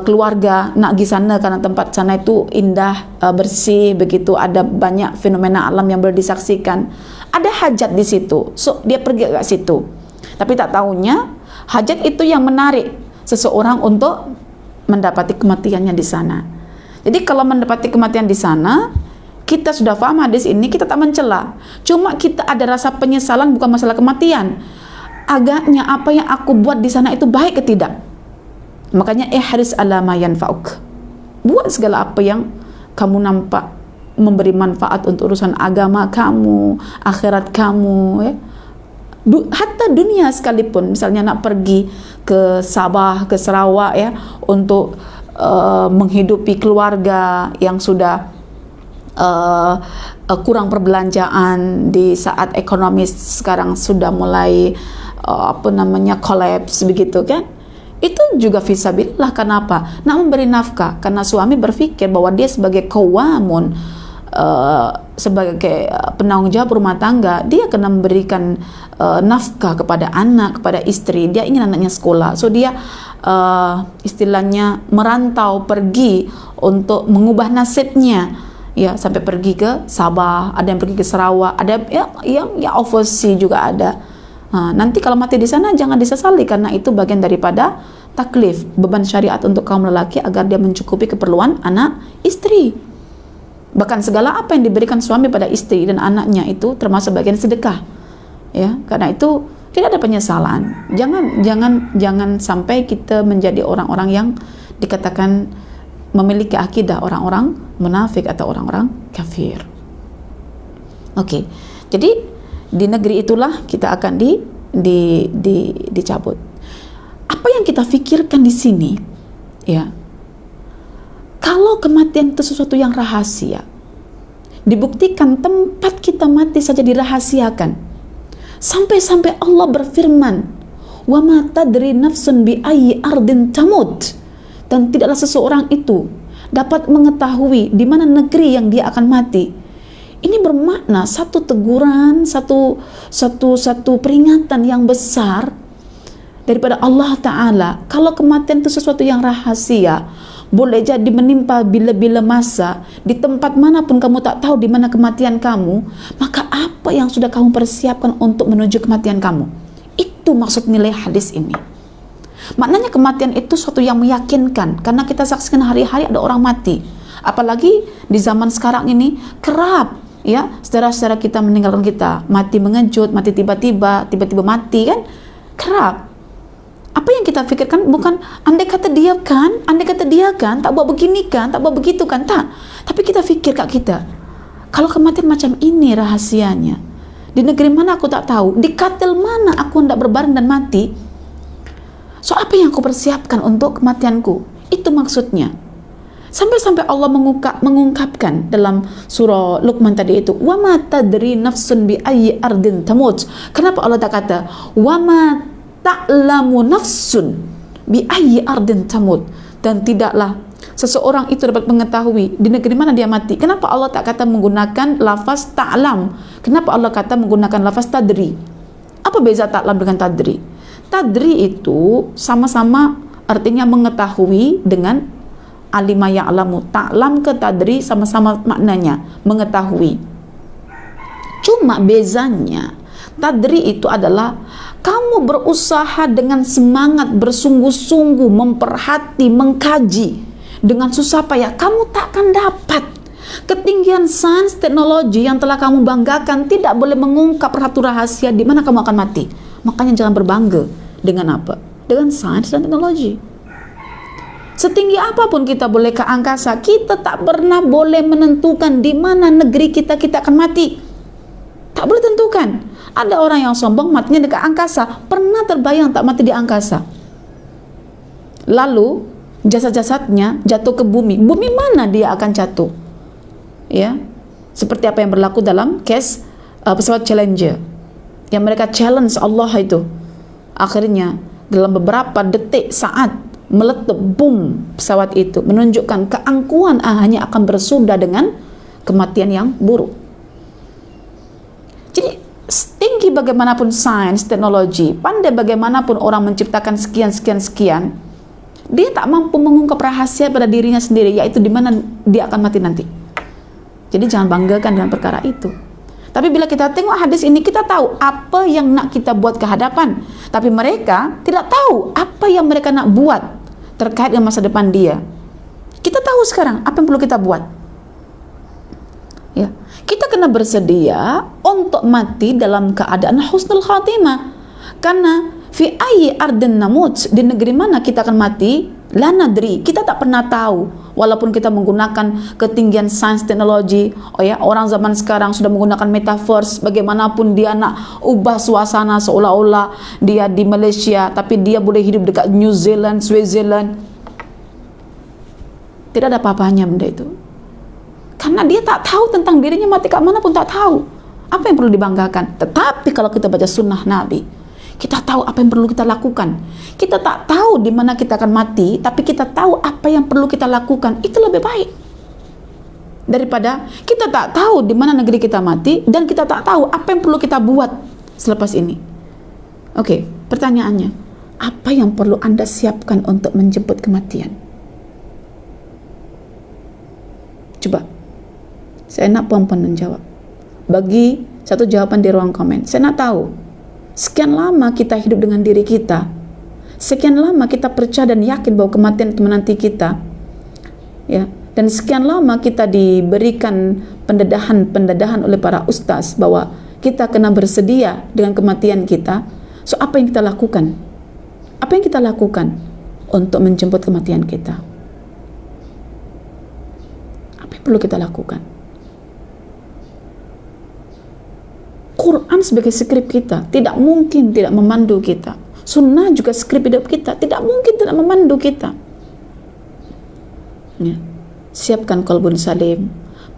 keluarga nak pergi sana karena tempat sana itu indah, bersih begitu, ada banyak fenomena alam yang boleh disaksikan. Ada hajat di situ, so dia pergi ke situ. Tapi tak tahunya hajat itu yang menarik seseorang untuk mendapati kematiannya di sana. Jadi kalau mendapati kematian di sana, kita sudah faham hadis ini, kita tak mencela. Cuma kita ada rasa penyesalan, bukan masalah kematian. Agaknya apa yang aku buat di sana itu baik ke tidak? Makanya ihris ala ma yanfa'uk. Buat segala apa yang kamu nampak memberi manfaat untuk urusan agama kamu, akhirat kamu, ya. Hatta dunia sekalipun, misalnya nak pergi ke Sabah, ke Sarawak, ya, untuk menghidupi keluarga yang sudah kurang perbelanjaan di saat ekonomi sekarang sudah mulai kolaps begitu kan, itu juga fisabilillah. Kenapa? Nak memberi nafkah, karena suami berpikir bahwa dia sebagai qawamun, sebagai penanggung jawab rumah tangga, dia kena memberikan nafkah kepada anak, kepada istri. Dia ingin anaknya sekolah, so dia istilahnya merantau pergi untuk mengubah nasibnya, ya, sampai pergi ke Sabah, ada yang pergi ke Sarawak, ada yang overseas juga ada. Nanti kalau mati di sana jangan disesali, karena itu bagian daripada taklif, beban syariat untuk kaum lelaki agar dia mencukupi keperluan anak istri. Bahkan segala apa yang diberikan suami pada istri dan anaknya itu termasuk bagian sedekah, ya. Karena itu tidak ada penyesalan. Jangan sampai kita menjadi orang-orang yang dikatakan memiliki akidah orang-orang munafik atau orang-orang kafir. Oke. Jadi di negeri itulah kita akan dicabut. Apa yang kita pikirkan di sini, ya? Kalau kematian itu sesuatu yang rahasia, dibuktikan tempat kita mati saja dirahasiakan. Sampai-sampai Allah berfirman, "Wa ma tadri nafsun bi ayyi ardin tamut." Dan tidaklah seseorang itu dapat mengetahui di mana negeri yang dia akan mati. Ini bermakna satu teguran, satu peringatan yang besar daripada Allah Ta'ala. Kalau kematian itu sesuatu yang rahasia, boleh jadi menimpa bila-bila masa, di tempat manapun kamu tak tahu di mana kematian kamu, maka apa yang sudah kamu persiapkan untuk menuju kematian kamu? Itu maksud nilai hadis ini. Maknanya kematian itu suatu yang meyakinkan, karena kita saksikan hari-hari ada orang mati. Apalagi di zaman sekarang ini kerap, ya, saudara-saudara kita meninggalkan kita, mati mengejut, mati tiba-tiba mati kan, kerap. Apa yang kita pikirkan bukan andai kata dia kan tak buat begini kan, tak buat begitu kan, tak. Tapi kita fikir kak kita, kalau kematian macam ini rahasianya, di negeri mana aku tak tahu, di katil mana aku hendak berbaring dan mati. So apa yang aku persiapkan untuk kematianku? Itu maksudnya. Sampai-sampai Allah mengungkapkan dalam surah Luqman tadi itu, wa ma tadri nafsun bi ayyi ardin tamut. Kenapa Allah tak kata wa ma ta'lamu nafsun bi ayyi ardin tamut, dan tidaklah seseorang itu dapat mengetahui di negeri mana dia mati. Kenapa Allah tak kata menggunakan lafaz ta'lam? Kenapa Allah kata menggunakan lafaz tadri? Apa beza ta'lam dengan tadri? Tadri itu sama-sama artinya mengetahui dengan alima ya'lamu. Ta'lam ke tadri sama-sama maknanya mengetahui. Cuma bezanya, tadri itu adalah kamu berusaha dengan semangat, bersungguh-sungguh, memperhati, mengkaji dengan susah payah, kamu tak akan dapat. Ketinggian sains teknologi yang telah kamu banggakan tidak boleh mengungkap satu rahasia di mana kamu akan mati. Makanya jangan berbangga dengan apa? Dengan sains dan teknologi. Setinggi apapun kita boleh ke angkasa, kita tak pernah boleh menentukan di mana negeri kita akan mati. Tak boleh tentukan. Ada orang yang sombong matinya dekat angkasa, pernah terbayang tak mati di angkasa. Lalu jasad-jasadnya jatuh ke bumi. Bumi mana dia akan jatuh? Ya, seperti apa yang berlaku dalam case pesawat Challenger, yang mereka challenge Allah itu. Akhirnya dalam beberapa detik saat meletup, boom, pesawat itu menunjukkan keangkuhan hanya akan bersudah dengan kematian yang buruk. Jadi tinggi bagaimanapun sains, teknologi, pandai bagaimanapun orang menciptakan sekian, dia tak mampu mengungkap rahasia pada dirinya sendiri, yaitu di mana dia akan mati nanti. Jadi jangan banggakan dengan perkara itu. Tapi bila kita tengok hadis ini, kita tahu apa yang nak kita buat ke hadapan. Tapi mereka tidak tahu apa yang mereka nak buat terkait dengan masa depan dia. Kita tahu sekarang apa yang perlu kita buat. Ya, kita kena bersedia untuk mati dalam keadaan husnul khatimah. Karena fi ayyi ardin namut, di negeri mana kita akan mati, la nadri, kita tak pernah tahu. Walaupun kita menggunakan ketinggian sains teknologi, orang zaman sekarang sudah menggunakan metaverse, bagaimanapun dia nak ubah suasana seolah-olah dia di Malaysia, tapi dia boleh hidup dekat New Zealand, Switzerland. Tidak ada apa-apanya benda itu. Karena dia tak tahu tentang dirinya mati kat mana pun tak tahu. Apa yang perlu dibanggakan? Tetapi kalau kita baca sunnah Nabi, kita tahu apa yang perlu kita lakukan. Kita tak tahu di mana kita akan mati, tapi kita tahu apa yang perlu kita lakukan. Itu lebih baik daripada kita tak tahu di mana negeri kita mati dan kita tak tahu apa yang perlu kita buat selepas ini. Oke, pertanyaannya, apa yang perlu Anda siapkan untuk menjemput kematian? Coba, saya nak puan-puan menjawab. Bagi satu jawaban di ruang komen. Saya nak tahu, sekian lama kita hidup dengan diri kita, sekian lama kita percaya dan yakin bahwa kematian itu menanti kita, ya, dan sekian lama kita diberikan pendedahan oleh para ustaz bahwa kita kena bersedia dengan kematian kita. So apa yang kita lakukan? Apa yang kita lakukan untuk menjemput kematian kita? Apa yang perlu kita lakukan? Quran sebagai skrip kita tidak mungkin tidak memandu kita. Sunnah juga skrip hidup kita, tidak mungkin tidak memandu kita. Ya. Siapkan qalbun salim,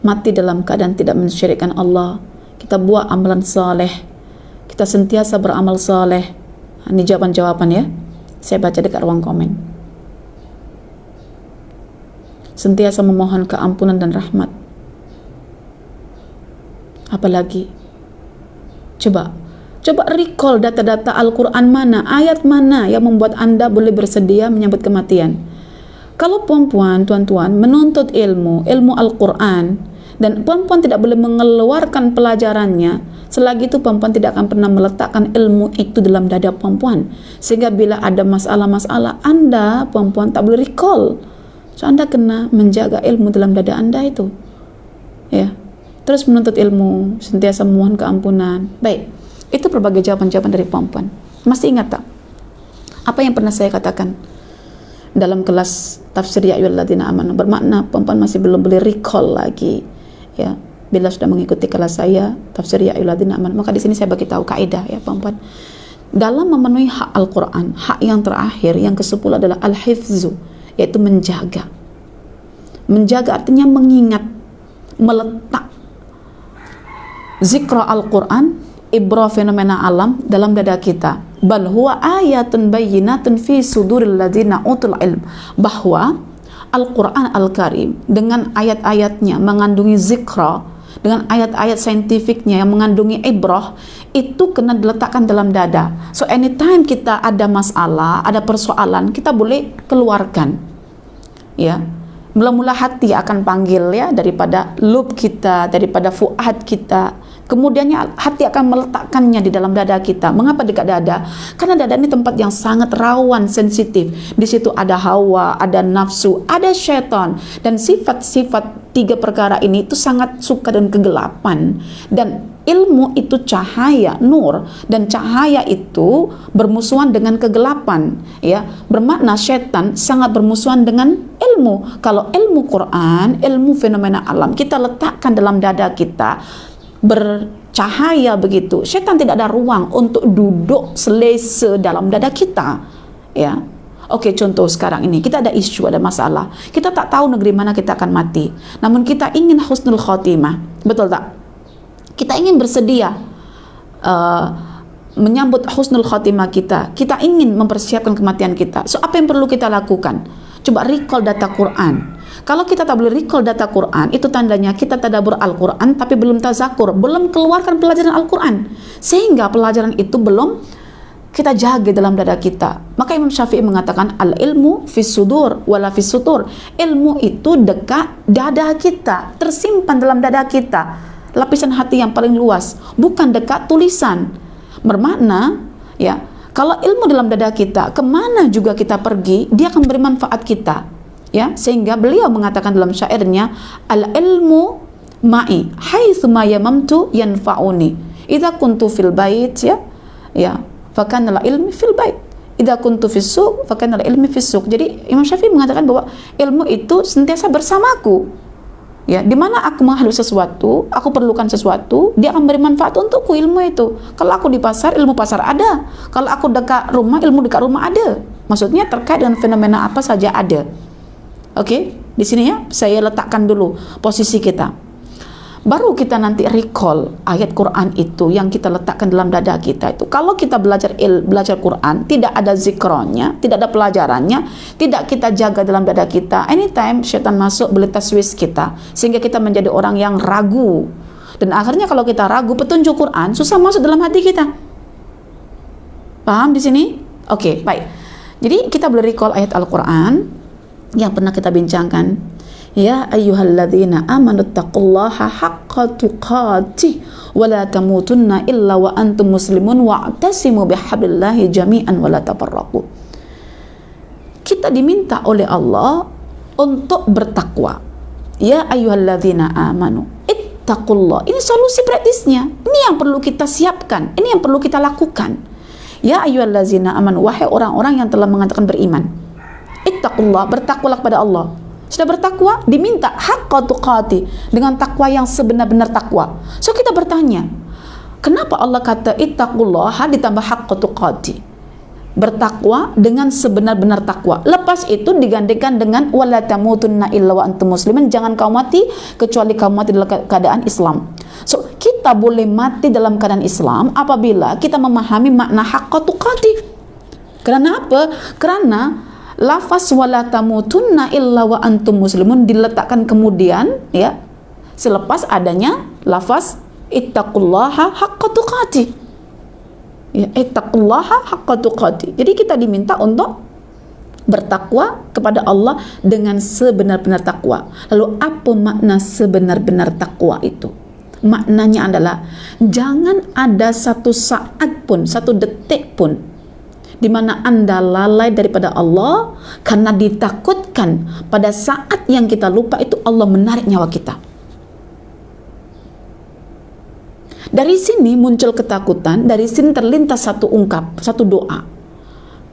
mati dalam keadaan tidak mensyirikkan Allah. Kita buat amalan saleh, kita sentiasa beramal saleh. Ini jawaban-jawaban ya, saya baca dekat ruang komen. Sentiasa memohon keampunan dan rahmat. Apalagi? Coba recall data-data Al-Quran mana, ayat mana yang membuat Anda boleh bersedia menyambut kematian. Kalau puan-puan, tuan-tuan menuntut ilmu Al-Quran, dan puan-puan tidak boleh mengeluarkan pelajarannya, selagi itu puan-puan tidak akan pernah meletakkan ilmu itu dalam dada puan-puan. Sehingga bila ada masalah-masalah, Anda, puan-puan, tak boleh recall. So, Anda kena menjaga ilmu dalam dada Anda itu. Ya. Terus menuntut ilmu, sentiasa memohon keampunan. Baik, itu berbagai jawaban-jawaban dari puan-puan. Masih ingat tak apa yang pernah saya katakan dalam kelas tafsir ya ayyuhalladzina amanu? Bermakna puan-puan masih belum boleh recall lagi, ya. Bila sudah mengikuti kelas saya tafsir ya ayyuhalladzina amanu, maka di sini saya bagi tahu kaidah ya puan-puan. Dalam memenuhi hak Al-Quran, hak yang terakhir yang ke-10 adalah al-hifzu, yaitu menjaga. Menjaga artinya mengingat, meletak zikra Al-Quran, ibrah fenomena alam dalam dada kita. Bal huwa ayatun bayyinatun fi suduril ladzina utul ilm. Bahwa Al-Quran Al-Karim dengan ayat-ayatnya mengandungi zikra, dengan ayat-ayat saintifiknya yang mengandungi ibrah, itu kena diletakkan dalam dada. So anytime kita ada masalah, ada persoalan, kita boleh keluarkan. Ya, mula-mula hati akan panggil ya, daripada lub kita, daripada fuad kita. Kemudiannya hati akan meletakkannya di dalam dada kita. Mengapa dekat dada? Karena dada ini tempat yang sangat rawan, sensitif. Di situ ada hawa, ada nafsu, ada syaitan. Dan sifat-sifat 3 perkara ini itu sangat suka dengan kegelapan. Dan ilmu itu cahaya, nur, dan cahaya itu bermusuhan dengan kegelapan, ya. Bermakna syaitan sangat bermusuhan dengan ilmu. Kalau ilmu Quran, ilmu fenomena alam kita letakkan dalam dada kita, bercahaya begitu, syaitan tidak ada ruang untuk duduk selesa dalam dada kita, ya. Oke, contoh sekarang ini kita ada isu, ada masalah, kita tak tahu negeri mana kita akan mati, namun kita ingin husnul khotimah, betul tak? Kita ingin bersedia menyambut husnul khotimah kita. Kita ingin mempersiapkan kematian kita. So apa yang perlu kita lakukan? Coba recall data Quran. Kalau kita tak boleh recall data Quran, itu tandanya kita tadabbur Al-Quran tapi belum tazakur, belum keluarkan pelajaran Al-Quran, sehingga pelajaran itu belum kita jaga dalam dada kita. Maka Imam Syafi'i mengatakan al-ilmu fis sudur wala fis sutur. Ilmu itu dekat dada kita, tersimpan dalam dada kita, lapisan hati yang paling luas, bukan dekat tulisan. Bermakna ya, kalau ilmu dalam dada kita, kemana juga kita pergi, dia akan beri manfaat kita, ya. Sehingga beliau mengatakan dalam syairnya, al ilmu ma'i haitsu ma yamamtu yanfa'uni idza kuntu fil bait, ya fakana al ilmi fil bait, idza kuntu fis suq fakana al ilmi fis suq. Jadi Imam Syafi'i mengatakan bahwa ilmu itu senantiasa bersamaku. Ya, di mana aku menghadapi sesuatu, aku perlukan sesuatu, dia akan beri manfaat untukku ilmu itu. Kalau aku di pasar, ilmu pasar ada. Kalau aku dekat rumah, ilmu dekat rumah ada. Maksudnya terkait dengan fenomena apa saja ada. Oke, di sini ya, saya letakkan dulu posisi kita. Baru kita nanti recall ayat Quran itu yang kita letakkan dalam dada kita itu. Kalau kita belajar Quran, tidak ada zikronya, tidak ada pelajarannya, tidak kita jaga dalam dada kita, anytime syaitan masuk boleh taswis kita, sehingga kita menjadi orang yang ragu. Dan akhirnya kalau kita ragu, petunjuk Quran susah masuk dalam hati kita. Paham di sini? Oke, baik. Jadi kita boleh recall ayat Al-Quran yang pernah kita bincangkan. Ya ayyuhalladzina amanu taqullaha haqqa tuqatih wa la tamutunna illa wa antum muslimun wa'tasimu bihablillahi jami'an wa la tafarraqu. Kita diminta oleh Allah untuk bertakwa. Ya ayyuhalladzina amanu ittaqullah. Ini solusi praktisnya. Ini yang perlu kita siapkan. Ini yang perlu kita lakukan. Ya ayyuhalladzina amanu, wahai orang-orang yang telah mengatakan beriman. Ittaqullah, bertakwalah kepada Allah. Sudah bertakwa, diminta haqqa tuqati, dengan takwa yang sebenar-benar takwa. So kita bertanya, kenapa Allah kata ittaqullah ditambah haqqa tuqati? Bertakwa dengan sebenar-benar takwa. Lepas itu digantikan dengan wala tamutunna illa wa antum muslimin, jangan kau mati kecuali kau mati dalam keadaan Islam. So kita boleh mati dalam keadaan Islam apabila kita memahami makna haqqa tuqati. Karena apa? Karena lafaz wala tamutunna illa wa antum muslimun diletakkan kemudian, ya, selepas adanya lafaz ittaqullaha haqqa tuqati. Ya, ittaqullaha haqqa tuqati. Jadi kita diminta untuk bertakwa kepada Allah dengan sebenar-benar takwa. Lalu apa makna sebenar-benar takwa itu? Maknanya adalah jangan ada satu saat pun, satu detik pun di mana Anda lalai daripada Allah karena ditakutkan pada saat yang kita lupa itu Allah menarik nyawa kita. Dari sini muncul ketakutan, dari sini terlintas satu satu doa.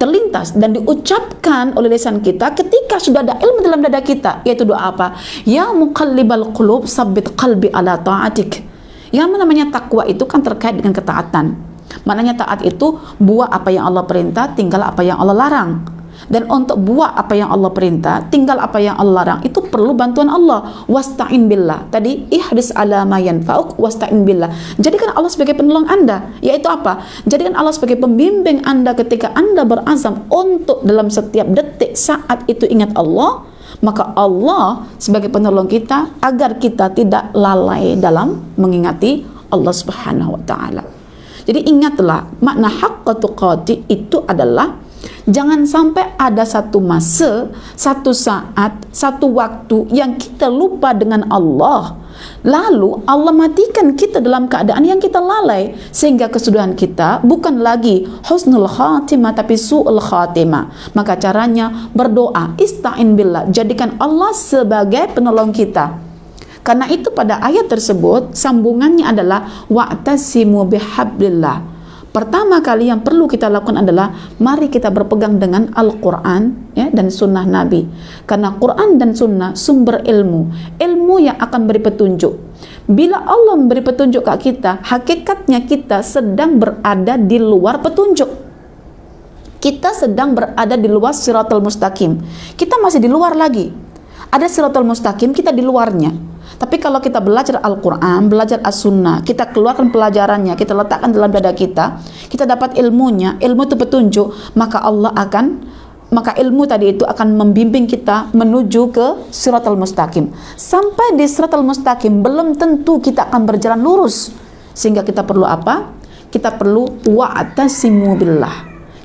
Terlintas dan diucapkan oleh lisan kita ketika sudah ada ilmu dalam dada kita, yaitu doa apa? Ya muqallibal qulub sabbit qalbi ala ta'atik. Yang namanya takwa itu kan terkait dengan ketaatan. Maknanya taat itu buat apa yang Allah perintah, tinggal apa yang Allah larang. Dan untuk buat apa yang Allah perintah, tinggal apa yang Allah larang, itu perlu bantuan Allah. Wasta'in billah. Tadi ihris ala ma yanfa'uk wasta'in billah. Jadikan Allah sebagai penolong Anda, yaitu apa? Jadikan Allah sebagai pembimbing Anda ketika Anda berazam untuk dalam setiap detik saat itu ingat Allah, maka Allah sebagai penolong kita agar kita tidak lalai dalam mengingati Allah Subhanahu wa taala. Jadi ingatlah, makna haqqa tuqati itu adalah jangan sampai ada satu masa, satu saat, satu waktu yang kita lupa dengan Allah, lalu Allah matikan kita dalam keadaan yang kita lalai, sehingga kesudahan kita bukan lagi husnul khatimah tapi su'ul khatimah. Maka caranya berdoa, ista'in billah, jadikan Allah sebagai penolong kita. Karena itu pada ayat tersebut sambungannya adalah wa'tasimu bihablillah. Pertama kali yang perlu kita lakukan adalah mari kita berpegang dengan Al-Quran, ya, dan sunnah Nabi. Karena Quran dan sunnah sumber ilmu, ilmu yang akan beri petunjuk. Bila Allah memberi petunjuk ke kita, hakikatnya kita sedang berada di luar petunjuk. Kita sedang berada di luar siratal mustaqim. Kita masih di luar lagi. Ada siratal mustaqim, kita di luarnya. Tapi kalau kita belajar Al-Quran, belajar As-Sunnah, kita keluarkan pelajarannya, kita letakkan dalam dada kita dapat ilmunya, ilmu itu petunjuk, maka ilmu tadi itu akan membimbing kita menuju ke siratal mustaqim. Sampai di siratal mustaqim belum tentu kita akan berjalan lurus. Sehingga kita perlu apa? Kita perlu wa'tasimu billah.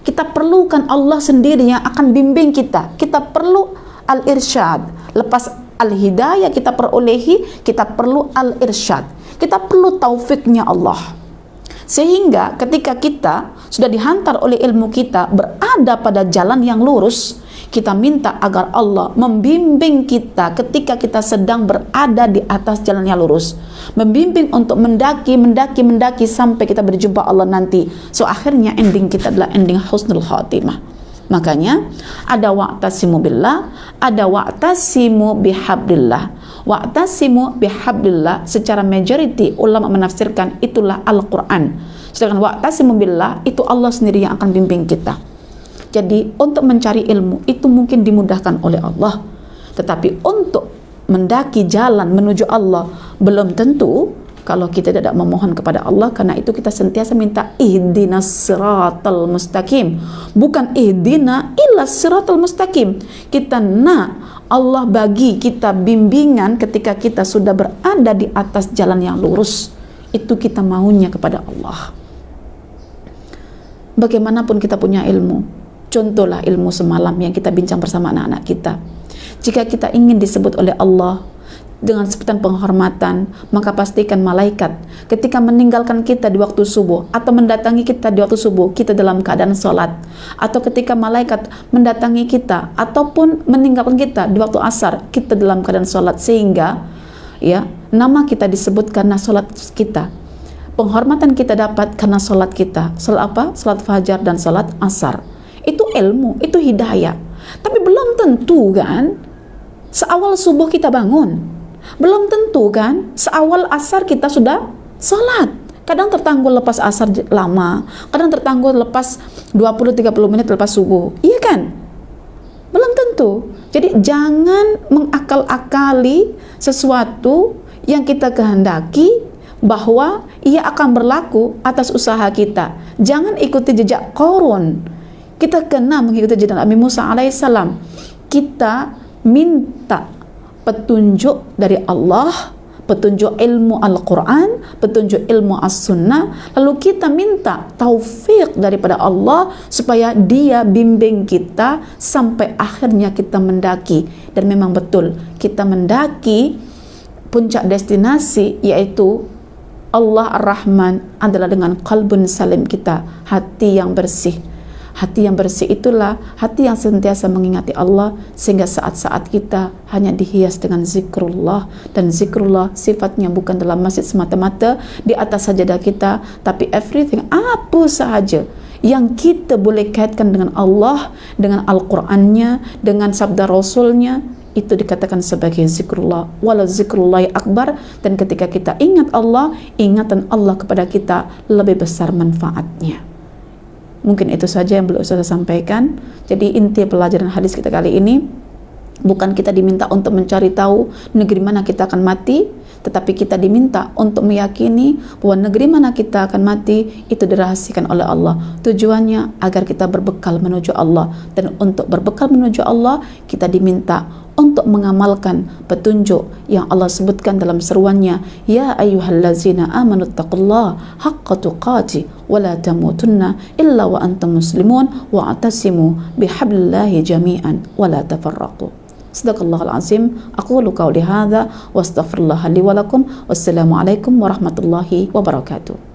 Kita perlukan Allah sendiri yang akan bimbing kita. Kita perlu al-irsyad. Lepas al-hidayah kita perolehi, kita perlu al-irsyad. Kita perlu taufiknya Allah. Sehingga ketika kita sudah dihantar oleh ilmu kita berada pada jalan yang lurus, kita minta agar Allah membimbing kita ketika kita sedang berada di atas jalan yang lurus. Membimbing untuk mendaki sampai kita berjumpa Allah nanti. So akhirnya ending kita adalah ending husnul khatimah. Makanya ada wa'tasimu billah, ada wa'tasimu bihablillah. Wa'tasimu bihablillah secara majority ulama menafsirkan itulah Al-Quran. Sedangkan wa'tasimu billah itu Allah sendiri yang akan bimbing kita. Jadi untuk mencari ilmu itu mungkin dimudahkan oleh Allah, tetapi untuk mendaki jalan menuju Allah belum tentu kalau kita tidak memohon kepada Allah. Karena itu kita sentiasa minta ihdinas siratal mustaqim, bukan ihdina illa siratal mustaqim. Kita Allah bagi kita bimbingan ketika kita sudah berada di atas jalan yang lurus. Itu kita maunya kepada Allah. Bagaimanapun kita punya ilmu, contohlah ilmu semalam yang kita bincang bersama anak-anak kita. Jika kita ingin disebut oleh Allah dengan sebutan penghormatan, maka pastikan malaikat ketika meninggalkan kita di waktu subuh atau mendatangi kita di waktu subuh, kita dalam keadaan sholat, atau ketika malaikat mendatangi kita ataupun meninggalkan kita di waktu asar, kita dalam keadaan sholat, sehingga ya nama kita disebut karena sholat kita, penghormatan kita dapat karena sholat kita. Sholat apa? Sholat fajar dan sholat asar. Itu ilmu, itu hidayah. Tapi belum tentu kan seawal subuh kita bangun, belum tentu kan seawal asar kita sudah sholat. Kadang tertanggul lepas asar lama, kadang tertanggul lepas 20-30 menit lepas subuh, iya kan? Belum tentu. Jadi jangan mengakal-akali sesuatu yang kita kehendaki bahwa ia akan berlaku atas usaha kita. Jangan ikuti jejak Qarun. Kita kena mengikuti jejak Nabi Musa alaihissalam. Kita minta petunjuk dari Allah, petunjuk ilmu Al-Quran, petunjuk ilmu As-Sunnah, lalu kita minta taufik daripada Allah supaya Dia bimbing kita sampai akhirnya kita mendaki. Dan memang betul, kita mendaki puncak destinasi yaitu Allah Ar-Rahman adalah dengan qalbun salim kita, hati yang bersih. Hati yang bersih itulah hati yang sentiasa mengingati Allah, sehingga saat-saat kita hanya dihias dengan zikrullah. Dan zikrullah sifatnya bukan dalam masjid semata-mata di atas sajadah kita, tapi everything, apa sahaja yang kita boleh kaitkan dengan Allah, dengan Al-Qurannya, dengan sabda Rasulnya, itu dikatakan sebagai zikrullah. Wala zikrullahi akbar. Dan ketika kita ingat Allah, ingatan Allah kepada kita lebih besar manfaatnya. Mungkin itu saja yang belum saya sampaikan. Jadi inti pelajaran hadis kita kali ini, bukan kita diminta untuk mencari tahu negeri mana kita akan mati, tetapi kita diminta untuk meyakini bahwa negeri mana kita akan mati itu dirahasiakan oleh Allah. Tujuannya agar kita berbekal menuju Allah, dan untuk berbekal menuju Allah kita diminta untuk mengamalkan petunjuk yang Allah sebutkan dalam seruannya, ya ayyuhallazina amanu taqullaha haqqa tuqatih wa la tamutunna illa wa antum muslimun wa'tasimu bihablillahi jami'an wa la tafarraqu. Sadaqallahul azim. Aqulu qawli hadza wa astaghfirullah li wa lakum. Wassalamu alaikum warahmatullahi wabarakatuh.